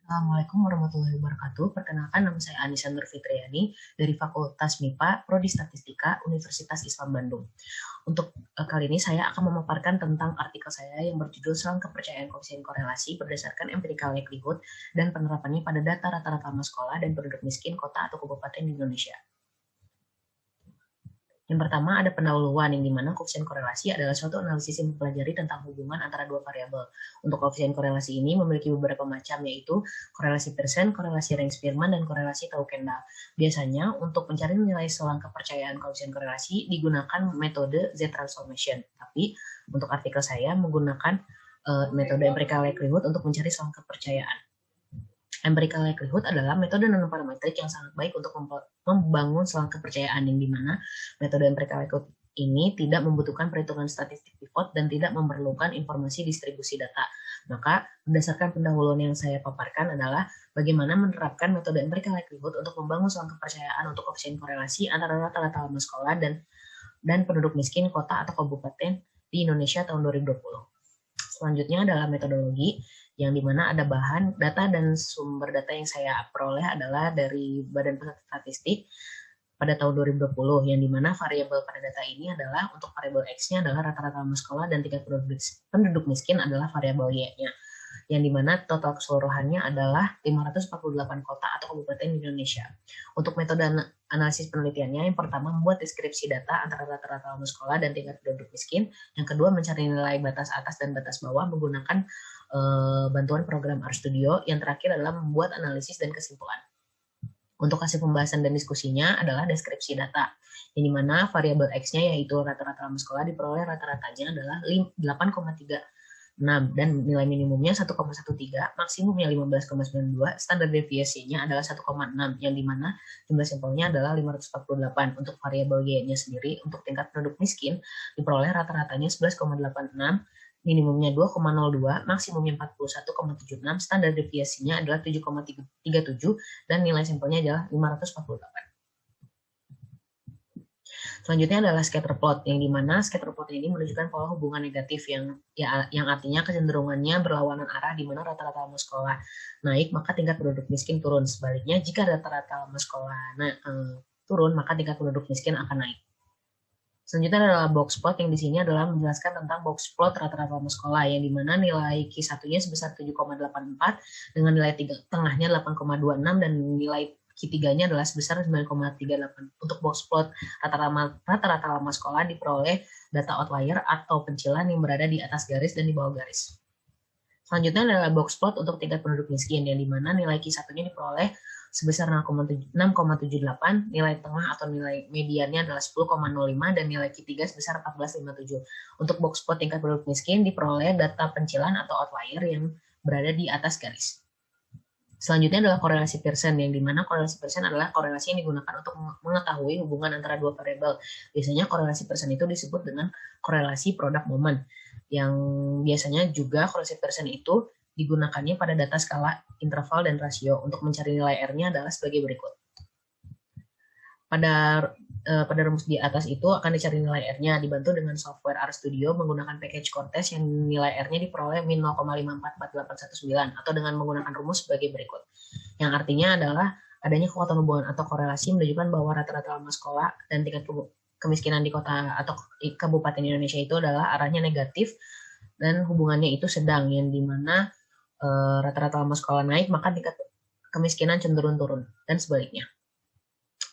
Assalamualaikum warahmatullahi wabarakatuh. Perkenalkan, nama saya Anissa Nur Fitriani dari Fakultas MIPA, Prodi Statistika, Universitas Islam Bandung. Untuk kali ini saya akan memaparkan tentang artikel saya yang berjudul Selang Kepercayaan Koefisien Korelasi berdasarkan Empirical Likelihood dan penerapannya pada data rata-rata sekolah dan penduduk miskin kota atau kabupaten di Indonesia. Yang pertama ada pendahuluan, yang dimana koefisien korelasi adalah suatu analisis yang mempelajari tentang hubungan antara dua variabel. Untuk koefisien korelasi ini memiliki beberapa macam, yaitu korelasi Pearson, korelasi Renz-Spearman, dan korelasi Tau-Kendall. Biasanya untuk mencari nilai selang kepercayaan koefisien korelasi digunakan metode Z-transformation. Tapi untuk artikel saya menggunakan metode empirical likelihood untuk mencari selang kepercayaan. Empirical likelihood adalah metode non-parametrik yang sangat baik untuk membangun selang kepercayaan, yang dimana metode empirical likelihood ini tidak membutuhkan perhitungan statistik pivot dan tidak memerlukan informasi distribusi data. Maka berdasarkan pendahuluan yang saya paparkan adalah bagaimana menerapkan metode empirical likelihood untuk membangun selang kepercayaan untuk koefisien korelasi antara rata-rata lama sekolah dan penduduk miskin kota atau kabupaten di Indonesia tahun 2020. Selanjutnya adalah metodologi, yang dimana ada bahan, data, dan sumber data yang saya peroleh adalah dari Badan Pusat Statistik pada tahun 2020, yang dimana variabel pada data ini adalah untuk variabel X-nya adalah rata-rata lama sekolah dan tingkat penduduk miskin adalah variabel Y-nya, yang dimana total keseluruhannya adalah 548 kota atau kabupaten di Indonesia. Untuk metode analisis penelitiannya, yang pertama membuat deskripsi data antara rata-rata lama sekolah dan tingkat penduduk miskin, yang kedua mencari nilai batas atas dan batas bawah menggunakan bantuan program RStudio, yang terakhir adalah membuat analisis dan kesimpulan. Untuk hasil pembahasan dan diskusinya adalah deskripsi data, yang dimana variabel X-nya yaitu rata-rata lama sekolah diperoleh rata-ratanya adalah 8,36 dan nilai minimumnya 1,13, maksimumnya 15,92, standar deviasinya adalah 1,6, yang dimana jumlah sampelnya adalah 548. Untuk variabel Y-nya sendiri untuk tingkat penduduk miskin diperoleh rata-ratanya 11,86, minimumnya 2,02, maksimumnya 41,76, standar deviasinya adalah 7,37, dan nilai sampelnya adalah 548. Selanjutnya adalah scatter plot, yang dimana scatter plot ini menunjukkan pola hubungan negatif yang artinya kecenderungannya berlawanan arah, di mana rata-rata lama sekolah naik maka tingkat penduduk miskin turun. Sebaliknya jika rata-rata lama sekolah turun maka tingkat penduduk miskin akan naik. Selanjutnya adalah box plot, yang di sini adalah menjelaskan tentang box plot rata-rata lama sekolah, yang dimana nilai Q1-nya sebesar 7,84 dengan nilai tengahnya 8,26 dan nilai Q3-nya adalah sebesar 9,38. Untuk box plot rata-rata lama sekolah diperoleh data outlier atau pencilan yang berada di atas garis dan di bawah garis. Selanjutnya adalah box plot untuk tingkat penduduk miskin, yang dimana nilai Q1-nya diperoleh sebesar 6,78, nilai tengah atau nilai mediannya adalah 10,05, dan nilai Q3 sebesar 14,57. Untuk box plot tingkat penduduk miskin diperoleh data pencilan atau outlier yang berada di atas garis. Selanjutnya adalah korelasi Pearson, yang dimana korelasi Pearson adalah korelasi yang digunakan untuk mengetahui hubungan antara dua variabel. Biasanya korelasi Pearson itu disebut dengan korelasi product moment, yang biasanya juga korelasi Pearson itu digunakannya pada data skala, interval, dan rasio. Untuk mencari nilai R-nya adalah sebagai berikut. Pada rumus di atas itu akan dicari nilai R-nya dibantu dengan software RStudio menggunakan package Cortez yang nilai R-nya diperoleh min 0,544819 atau dengan menggunakan rumus sebagai berikut. Yang artinya adalah adanya kekuatan hubungan atau korelasi menunjukkan bahwa rata-rata lama sekolah dan tingkat kemiskinan di kota atau kabupaten Indonesia itu adalah arahnya negatif dan hubungannya itu sedang, yang dimana rata-rata lama sekolah naik maka tingkat kemiskinan cenderung turun dan sebaliknya.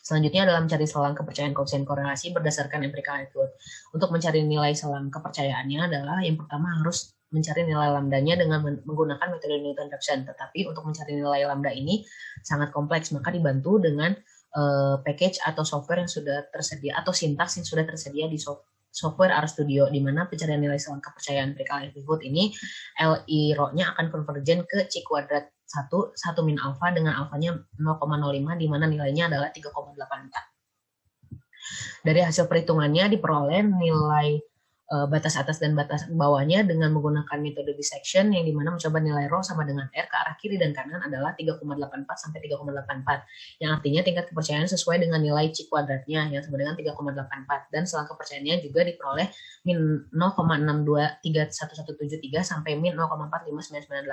Selanjutnya adalah mencari selang kepercayaan koefisien korelasi berdasarkan empirical likelihood. Untuk mencari nilai selang kepercayaannya adalah yang pertama harus mencari nilai lambdanya dengan menggunakan metode Newton-Raphson. Tetapi untuk mencari nilai lambda ini sangat kompleks, maka dibantu dengan package atau software yang sudah tersedia atau sintaks yang sudah tersedia di software RStudio, di mana pencarian nilai selang kepercayaan empirical likelihood ini LI rho-nya akan konvergen ke C kuadrat 1 min alfa dengan alfanya 0,05, di mana nilainya adalah 3,84. Dari hasil perhitungannya diperoleh nilai batas atas dan batas bawahnya dengan menggunakan metode dissection yang dimana mencoba nilai rho sama dengan R ke arah kiri dan kanan adalah 3,84 sampai 3,84 yang artinya tingkat kepercayaan sesuai dengan nilai C kuadratnya yang sama dengan 3,84 dan selang kepercayaannya juga diperoleh min 0,623173 sampai min 0,459984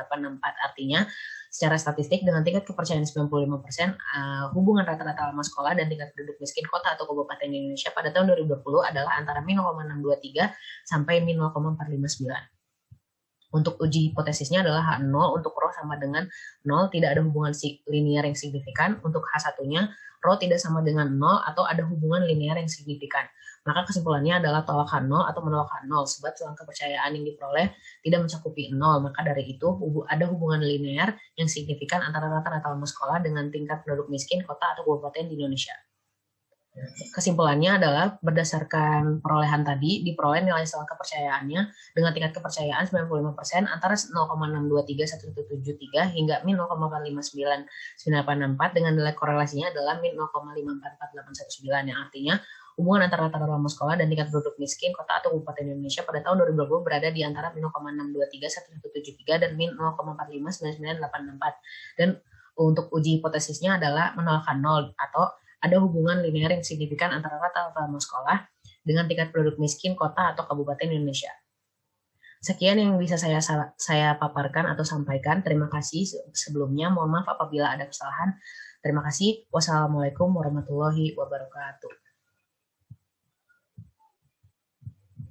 artinya secara statistik dengan tingkat kepercayaan 95%, hubungan rata-rata lama sekolah dan tingkat penduduk miskin kota atau kabupaten di Indonesia pada tahun 2020 adalah antara min 0,623 sampai min 0,459. Untuk uji hipotesisnya adalah H0 untuk rho sama dengan 0, tidak ada hubungan linear yang signifikan. Untuk H1-nya, rho tidak sama dengan 0 atau ada hubungan linear yang signifikan. Maka kesimpulannya adalah tolak H0 atau menolak H0, sebab selang kepercayaan yang diperoleh tidak mencakupi 0. Maka dari itu, ada hubungan linear yang signifikan antara rata-rata lama sekolah dengan tingkat penduduk miskin kota atau kabupaten di Indonesia. Kesimpulannya adalah berdasarkan perolehan tadi, diperoleh nilai selang kepercayaannya dengan tingkat kepercayaan 95% antara 0,621173 hingga min 0,459984 dengan nilai korelasinya adalah min 0,544819 yang artinya hubungan antara rata-rata lama sekolah dan tingkat penduduk miskin kota atau kabupaten Indonesia pada tahun 2020 berada di antara min 0,6231173 dan min 0,459984. Dan untuk uji hipotesisnya adalah menolak 0 atau ada hubungan linear yang signifikan antara rata-rata lama sekolah dengan tingkat penduduk miskin kota atau kabupaten Indonesia. Sekian yang bisa saya paparkan atau sampaikan. Terima kasih sebelumnya. Mohon maaf apabila ada kesalahan. Terima kasih. Wassalamualaikum warahmatullahi wabarakatuh.